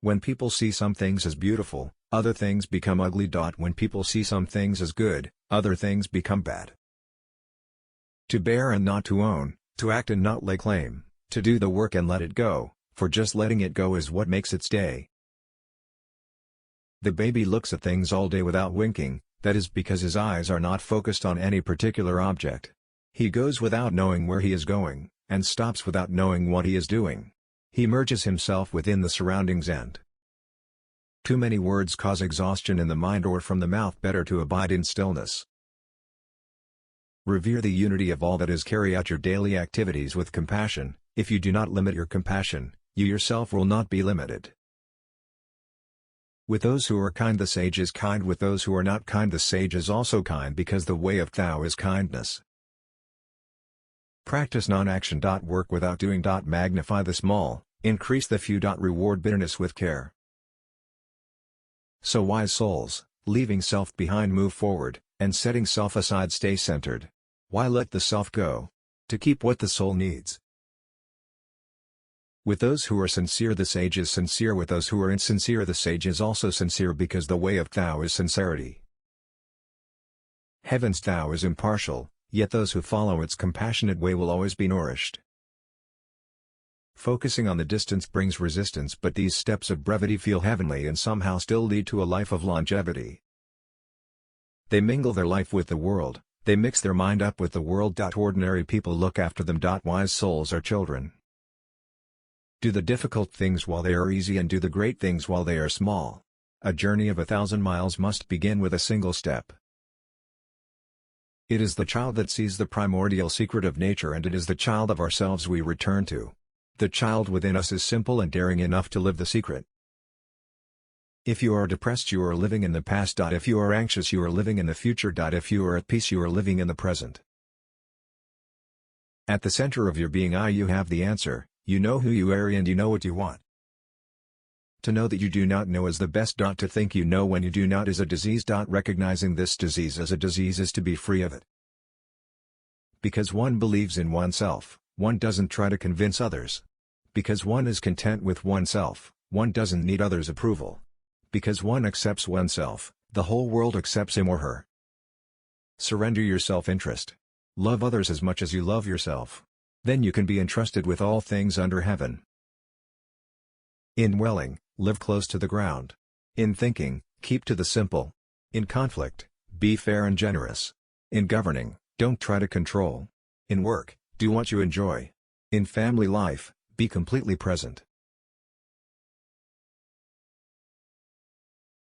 When people see some things as beautiful, other things become ugly. When people see some things as good, other things become bad. To bear and not to own, to act and not lay claim, to do the work and let it go, for just letting it go is what makes it stay. The baby looks at things all day without winking, that is because his eyes are not focused on any particular object. He goes without knowing where he is going, and stops without knowing what he is doing. He merges himself within the surroundings and too many words cause exhaustion in the mind or from the mouth. Better to abide in stillness. Revere the unity of all that is. Carry out your daily activities with compassion. If you do not limit your compassion, you yourself will not be limited. With those who are kind the sage is kind. With those who are not kind the sage is also kind, because the way of Tao is kindness. Practice non-action. Work without doing. Magnify the small, increase the few. Reward bitterness with care. So wise souls, leaving self behind, move forward, and setting self aside, stay centered. Why let the self go? To keep what the soul needs. With those who are sincere the sage is sincere. With those who are insincere the sage is also sincere, because the way of Tao is sincerity. Heaven's Tao is impartial, yet those who follow its compassionate way will always be nourished. Focusing on the distance brings resistance, but these steps of brevity feel heavenly and somehow still lead to a life of longevity. They mingle their life with the world, they mix their mind up with the world. Ordinary people look after them. Wise souls are children. Do the difficult things while they are easy, and do the great things while they are small. A journey of 1,000 miles must begin with a single step. It is the child that sees the primordial secret of nature, and it is the child of ourselves we return to. The child within us is simple and daring enough to live the secret. If you are depressed, you are living in the past. If you are anxious, you are living in the future. If you are at peace, you are living in the present. At the center of your being you have the answer. You know who you are and you know what you want. To know that you do not know is the best. To think you know when you do not is a disease. Recognizing this disease as a disease is to be free of it. Because one believes in oneself, one doesn't try to convince others. Because one is content with oneself, one doesn't need others' approval. Because one accepts oneself, the whole world accepts him or her. Surrender your self-interest. Love others as much as you love yourself. Then you can be entrusted with all things under heaven. In dwelling, live close to the ground. In thinking, keep to the simple. In conflict, be fair and generous. In governing, don't try to control. In work, do what you enjoy. In family life, be completely present.